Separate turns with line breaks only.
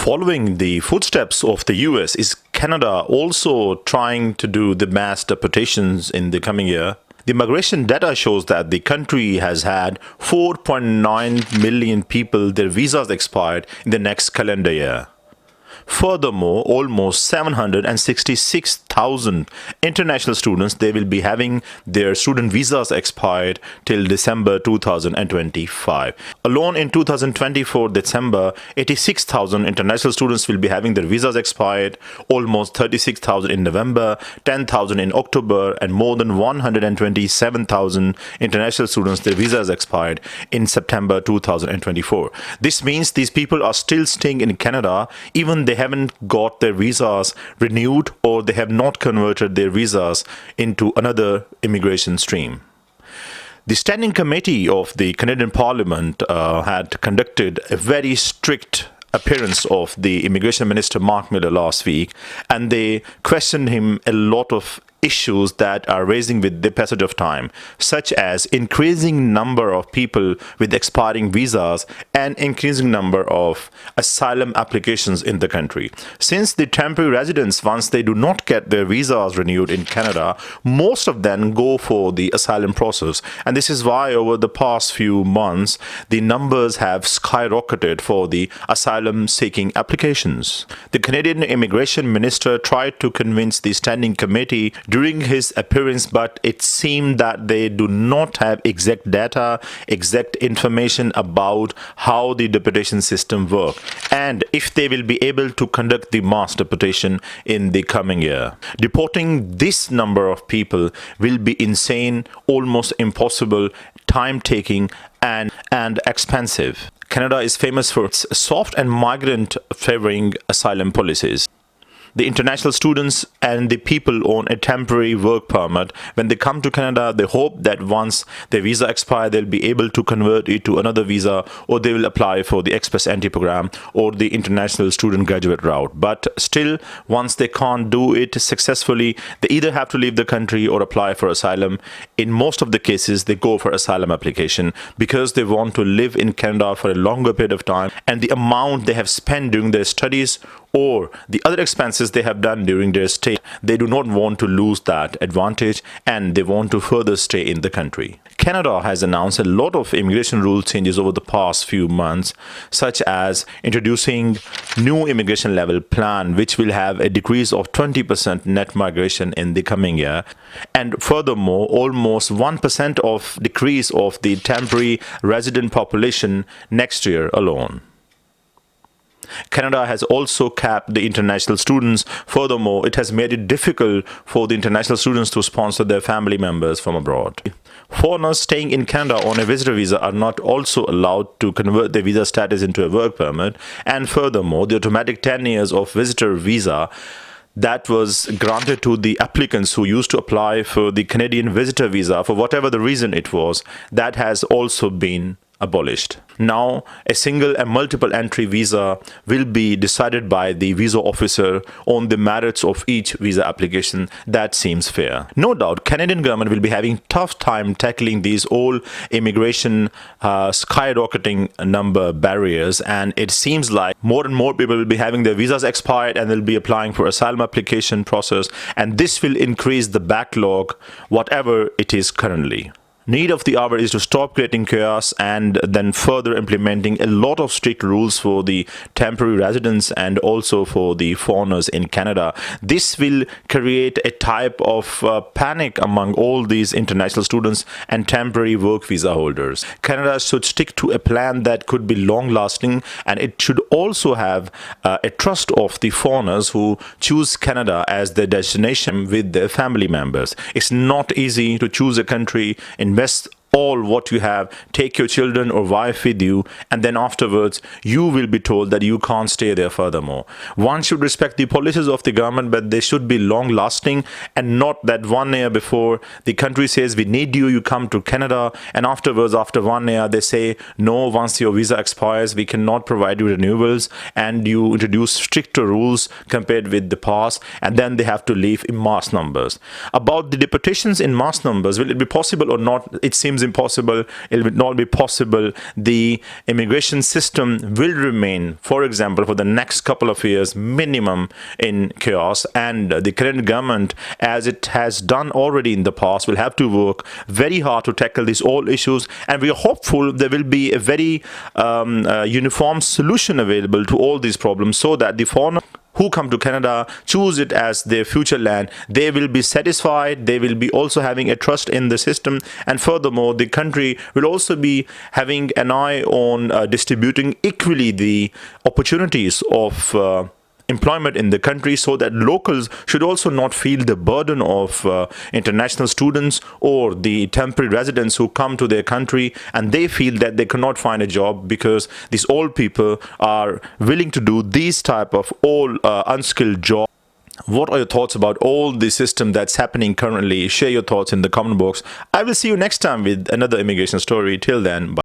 Following the footsteps of the US, is Canada also trying to do the mass deportations in the coming year? The migration data shows that the country has had 4.9 million people their visas expired in the next calendar year. Furthermore, almost 766,000 international students, they will be having their student visas expired till December 2025. Alone in 2024 December, 86,000 international students will be having their visas expired, almost 36,000 in November, 10,000 in October, and more than 127,000 international students their visas expired in September 2024. This means these people are still staying in Canada even they haven't got their visas renewed or they have not converted their visas into another immigration stream. The Standing Committee of the Canadian Parliament had conducted a very strict appearance of the Immigration Minister Mark Miller last week, and they questioned him a lot of issues that are raising with the passage of time, such as increasing number of people with expiring visas and increasing number of asylum applications in the country. Since the temporary residents, once they do not get their visas renewed in Canada, most of them go for the asylum process. And this is why over the past few months, the numbers have skyrocketed for the asylum seeking applications. The Canadian Immigration Minister tried to convince the Standing Committee during his appearance, but it seemed that they do not have exact data, exact information about how the deportation system works and if they will be able to conduct the mass deportation in the coming year. Deporting this number of people will be insane, almost impossible, time-taking and expensive. Canada is famous for its soft and migrant-favoring asylum policies. The international students and the people on a temporary work permit, when they come to Canada, they hope that once their visa expires, they'll be able to convert it to another visa, or they will apply for the Express Entry program or the international student graduate route. But still, once they can't do it successfully, they either have to leave the country or apply for asylum. In most of the cases, they go for asylum application because they want to live in Canada for a longer period of time, and the amount they have spent during their studies or the other expenses they have done during their stay, they do not want to lose that advantage and they want to further stay in the country. Canada has announced a lot of immigration rule changes over the past few months, such as introducing new immigration level plan, which will have a decrease of 20% net migration in the coming year. And furthermore, almost 1% of decrease of the temporary resident population next year alone. Canada has also capped the international students. Furthermore, it has made it difficult for the international students to sponsor their family members from abroad. Foreigners staying in Canada on a visitor visa are not also allowed to convert their visa status into a work permit. And furthermore, the automatic 10 years of visitor visa that was granted to the applicants who used to apply for the Canadian visitor visa for whatever the reason it was, that has also been abolished. Now, a single and multiple entry visa will be decided by the visa officer on the merits of each visa application. That seems fair. No doubt, Canadian government will be having tough time tackling these all immigration skyrocketing number barriers, and it seems like more and more people will be having their visas expired and they'll be applying for asylum application process, and this will increase the backlog, whatever it is currently. Need of the hour is to stop creating chaos and then further implementing a lot of strict rules for the temporary residents and also for the foreigners in Canada. This will create a type of panic among all these international students and temporary work visa holders. Canada should stick to a plan that could be long-lasting, and it should also have a trust of the foreigners who choose Canada as their destination with their family members. It's not easy to choose a country, invest all what you have, take your children or wife with you, and then afterwards you will be told that you can't stay there furthermore. One should respect the policies of the government, but they should be long lasting and not that 1 year before the country says we need you, you come to Canada, and afterwards after 1 year they say no, once your visa expires we cannot provide you renewals, and you introduce stricter rules compared with the past, and then they have to leave in mass numbers. About the deportations in mass numbers, will it be possible or not? It seems becomes impossible, it will not be possible. The immigration system will remain, for example, for the next couple of years minimum in chaos, and the current government, as it has done already in the past, will have to work very hard to tackle these all issues, and we are hopeful there will be a very uniform solution available to all these problems, so that the foreigners who come to Canada choose it as their future land, they will be satisfied, they will be also having a trust in the system, and furthermore the country will also be having an eye on distributing equally the opportunities of employment in the country, so that locals should also not feel the burden of international students or the temporary residents who come to their country and they feel that they cannot find a job because these old people are willing to do these type of all unskilled jobs. What are your thoughts about all the system that's happening currently? Share your thoughts in the comment box. I will see you next time with another immigration story. Till then, bye.